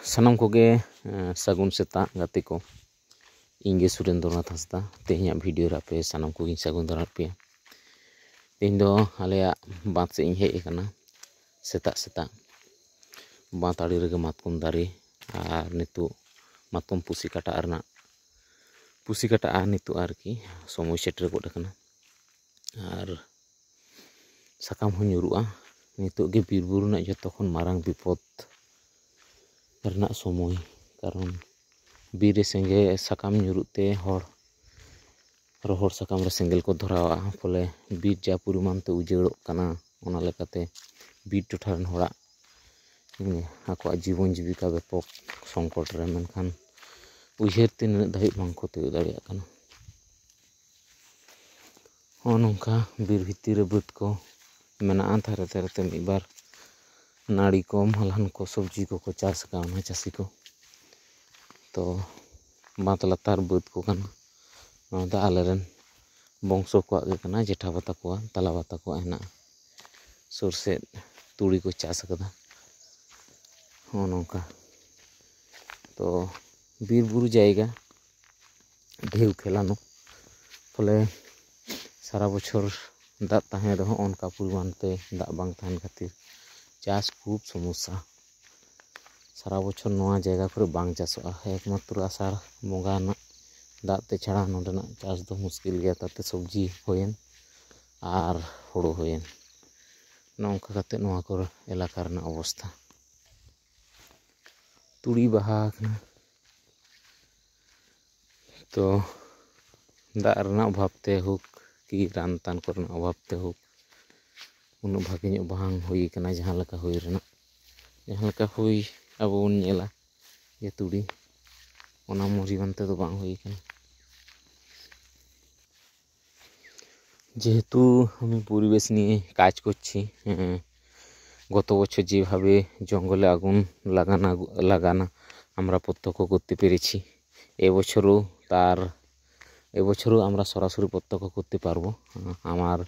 ᱥᱟᱱᱟᱢ ᱠᱚᱜᱮ ᱥᱟᱹᱜᱩᱱ ᱥᱮᱛᱟᱜ ᱜᱟᱛᱮ ᱠᱚ ᱤᱧ ᱜᱮ ᱥᱩᱨᱮᱱᱫᱨᱚᱱᱟᱛᱷ ᱦᱟᱸᱥᱫᱟ ᱛᱮᱦᱮᱧᱟᱜ ᱵᱷᱤᱰᱤᱭᱳ ᱨᱮ ᱟᱯᱮ ᱥᱟᱱᱟᱢ ᱠᱚᱜᱮᱧ ᱥᱟᱹᱜᱩᱱ ᱫᱟᱨᱟᱢ ᱯᱮᱭᱟ। ᱛᱮᱦᱮᱧ ᱫᱚ ᱟᱞᱮᱭᱟᱜ ᱵᱟᱸᱫᱽ ᱥᱮᱫ ᱤᱧ ᱦᱮᱡ ᱟᱠᱟᱱᱟ। ᱥᱮᱛᱟᱜ ᱥᱮᱛᱟᱜ ᱵᱟᱸᱫᱽ ᱟᱲᱮ ᱨᱮᱜᱮ ᱢᱟᱛᱠᱚᱢ ᱫᱟᱨᱮ ᱟᱨ ᱱᱤᱛᱚᱜ ᱢᱟᱛᱠᱚᱢ ᱯᱩᱥᱤ ᱠᱟᱴᱟᱜᱼᱟ ᱱᱤᱛᱚᱜ ᱟᱨᱠᱤ ᱥᱚᱢᱚᱭ ᱥᱮᱴᱮᱨ ᱜᱚᱫ ᱟᱠᱟᱱᱟ ᱟᱨ ᱥᱟᱠᱟᱢ ᱦᱚᱸ ᱧᱩᱨᱩᱜᱼᱟ। ᱱᱤᱛᱚᱜ ᱜᱮ ᱵᱤᱨ ᱵᱩᱨᱩ ᱨᱮᱱᱟᱜ ᱡᱚᱛᱚ ᱠᱷᱚᱱ ᱢᱟᱨᱟᱝ ᱵᱤᱯᱚᱫ ᱨᱮᱱᱟᱜ ᱥᱚᱢᱚᱭ, ᱠᱟᱨᱚᱱ ᱵᱤᱨ ᱨᱮ ᱥᱟᱠᱟᱢ ᱧᱩᱨᱩᱜ তে ᱨᱚᱦᱚᱲ ᱥᱟᱠᱟᱢ ᱨᱮ ᱥᱮᱸᱜᱮᱞ ᱠᱚ ᱫᱷᱚᱨᱟᱣᱟᱜᱼᱟ, ᱯᱷᱚᱞᱮ ᱵᱤᱨ ᱡᱟ ᱯᱚᱨᱤᱢᱟᱱ ᱛᱮ ᱩᱡᱟᱹᱲᱚᱜ ᱠᱟᱱᱟ ᱚᱱᱟ ᱞᱮᱠᱟᱛᱮ ᱵᱤᱨ ᱴᱚᱴᱷᱟ ᱨᱮᱱ ᱦᱚᱲᱟᱜ ᱟᱠᱚᱣᱟᱜ ᱡᱤᱵᱚᱱ ᱡᱤᱵᱤᱠᱟ ᱵᱮᱯᱚᱠ ᱥᱚᱝᱠᱚᱴ ᱨᱮ, ᱢᱮᱱᱠᱷᱟᱱ ᱩᱭᱦᱟᱹᱨ ᱛᱮ ᱱᱩᱱᱟᱹᱜ ᱫᱷᱟᱹᱵᱤᱡ ᱵᱟᱝᱠᱚ ᱛᱤᱭᱳᱜ ᱫᱟᱲᱮᱭᱟᱜ ᱠᱟᱱᱟ। ᱱᱚᱜᱼᱚ ᱱᱚᱝᱠᱟ ᱵᱤᱨ ᱵᱷᱤᱛᱤᱨ ᱨᱮ ᱵᱟᱹᱫᱽ ᱠᱚ ᱢᱮᱱᱟᱜᱼᱟ, ᱫᱷᱟᱨᱮ ᱫᱷᱟᱨᱮᱛᱮ ᱢᱤᱫᱵᱟᱨ नाᱲᱤ ᱠᱚ ᱢᱟᱞᱦᱟᱱ ᱠᱚ ᱥᱚᱵᱽᱡᱤ ᱠᱚᱠᱚ ᱪᱟᱥ ᱠᱟᱣᱱᱟ ᱪᱟᱹᱥᱤ ᱠᱚ। ᱛᱚ ᱵᱟᱸᱫᱽ ᱞᱟᱛᱟᱨ ᱵᱟᱹᱫᱽ ᱠᱚ ᱠᱟᱱᱟ, ᱱᱚᱣᱟ ᱫᱚ ᱟᱞᱮᱨᱮᱱ ᱵᱚᱝᱥᱚ ᱠᱚᱣᱟᱜ ᱜᱮ ᱠᱟᱱᱟ, ᱡᱮᱴᱷᱟ ᱵᱟ ᱛᱟᱠᱚᱣᱟᱜ ᱛᱟᱞᱟ ᱵᱟ ᱛᱟᱠᱚᱣᱟᱜ ᱦᱮᱱᱟᱜᱼᱟ। ᱥᱩᱨ ᱥᱮᱫ ᱛᱩᱲᱤ ᱠᱚ ᱪᱟᱥ ᱟᱠᱟᱫᱟ, ᱱᱚᱜᱼᱚ ᱱᱚᱝᱠᱟ। ᱛᱚ ᱵᱤᱨ ᱵᱩᱨᱩ ᱡᱟᱭᱜᱟ ᱰᱷᱮᱣ ᱠᱷᱮᱞᱟᱱᱚ, ᱯᱷᱚᱞᱮ সারা বছর দাগ তাহেন ᱨᱮᱦᱚᱸ ᱚᱱᱠᱟ ᱯᱚরিমাণ ᱛᱮ ᱫᱟᱜ ᱵᱟᱝ ᱛᱟᱦᱮᱱ ᱠᱷᱟᱹᱛᱤᱨ চাষ খুব সমস্যা। সারা বছর ᱱᱚᱣᱟ ᱡᱟᱭᱜᱟ ᱠᱚᱨᱮ ᱵᱟᱝ ᱪᱟᱥᱚᱜᱼᱟ, একমাত্র ᱟᱥᱟᱲ ᱵᱚᱸᱜᱟ ᱨᱮᱱᱟᱜ ᱫᱟᱜ ᱛᱮ ᱪᱷᱟᱲᱟ ᱱᱚᱰᱮᱱᱟᱜ ᱪᱟᱥ ᱫᱚ ᱢᱩᱥᱠᱤᱞ ᱜᱮᱭᱟ। ᱛᱟᱛᱮ ᱥᱚᱵᱽᱡᱤ ᱦᱩᱭᱮᱱ ᱟᱨ ᱦᱳᱲᱳ ᱦᱩᱭᱮᱱ, ᱱᱚᱝᱠᱟ ᱠᱟᱛᱮ ᱱᱚᱣᱟ ᱠᱚ ᱮᱞᱟᱠᱟ ᱨᱮᱱᱟᱜ ᱚᱵᱚᱥᱛᱷᱟ। ᱛᱩᱲᱤ ᱵᱟᱦᱟ ᱟᱠᱟᱱᱟ, ᱛᱚ ᱫᱟᱜ ᱨᱮᱱᱟᱜ ᱚᱵᱷᱟᱵ ᱛᱮ ᱦᱳᱠ ᱠᱤ ᱨᱟᱱ ᱛᱟᱱ ᱠᱚᱨᱮᱱᱟᱜ ᱚᱵᱷᱟᱵ ᱛᱮ ᱦᱳᱠ ᱩᱱᱟᱹᱜ ᱵᱷᱟᱜᱮ ᱧᱚᱜ ᱵᱟᱝ ᱦᱩᱭ ᱟᱠᱟᱱᱟ। ᱡᱟᱦᱟᱸ ᱞᱮᱠᱟ ᱦᱩᱭ ᱨᱮᱱᱟᱜ, ᱡᱟᱦᱟᱸ ᱞᱮᱠᱟ ᱦᱩᱭ ᱟᱵᱚ ᱵᱚᱱ ᱧᱮᱞᱟ ᱡᱮ ᱛᱩᱲᱤ, ᱚᱱᱟ পরিমাণ তেদᱚ ᱵᱟᱝ ᱦᱩᱭ আকানা। যেহেতু আমি পরিবেশ নিয়ে কাজ করছি, গত বছর যেভাবে জঙ্গলে আগুন লাগানো আমরা প্রত্যক্ষ করতে পেরেছি, এবছরও আমরা সরাসরি প্রত্যক্ষ করতে পারবো। আমার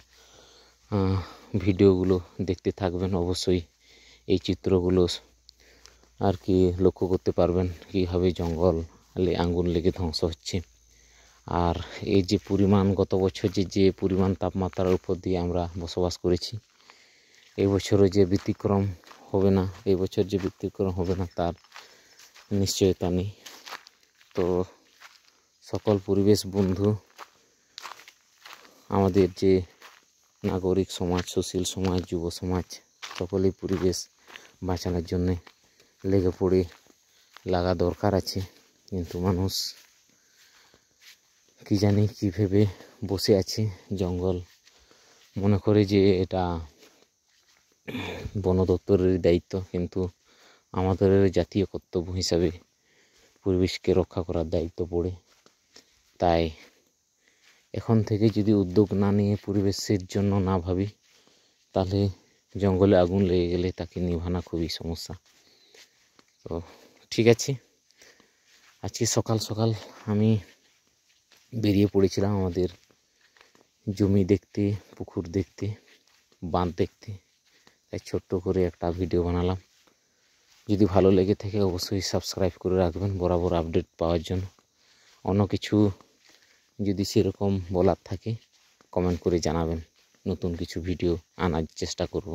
ভিডিওগুলো দেখতে থাকবেন, অবশ্যই এই চিত্রগুলো আর কি লক্ষ্য করতে পারবেন কিভাবে জঙ্গলে আগুন লেগে ধ্বংস হচ্ছে। আর এই যে পরিমাণ গত বছর যে পরিমাণ তাপমাত্রার উপর দিয়ে আমরা বসবাস করেছি, এই বছরও যে ব্যতিক্রম হবে না, এই বছর যে ব্যতিক্রম হবে না তার নিশ্চয়তা নেই। তো সকল পরিবেশ বন্ধু, আমাদের যে নাগরিক সমাজ, সুশীল সমাজ, যুব সমাজ, সকলেই পরিবেশ বাঁচানোর জন্য লেগে পড়ে লাগা দরকার আছে। কিন্তু মানুষ কি জানি কি ভেবে বসে আছে, জঙ্গল মনে করে যে এটা বন দপ্তরের দায়িত্ব, কিন্তু আমাদের জাতীয় কর্তব্য হিসাবে পরিবেশকে রক্ষা করার দায়িত্ব পড়ে। তাই এখন থেকে যদি উদ্যোগ না নিয়ে পরিবেশের জন্য না ভাবি, তাহলে জঙ্গলে আগুন লেগে গেলে তাকে নিভানো খুবই সমস্যা। তো ঠিক আছে, আজকে সকাল সকাল আমি বেরিয়ে পড়েছিলাম আমাদের জমি দেখতে, পুকুর দেখতে, বাঁধ দেখতে, তাই ছোট্ট করে একটা ভিডিও বানালাম। যদি ভালো লেগে থাকে অবশ্যই সাবস্ক্রাইব করে রাখবেন বরাবর আপডেট পাওয়ার জন্য। অন্য কিছু যদি সেরকম বলার থাকে কমেন্ট করে জানাবেন, নতুন কিছু ভিডিও আনার চেষ্টা করব।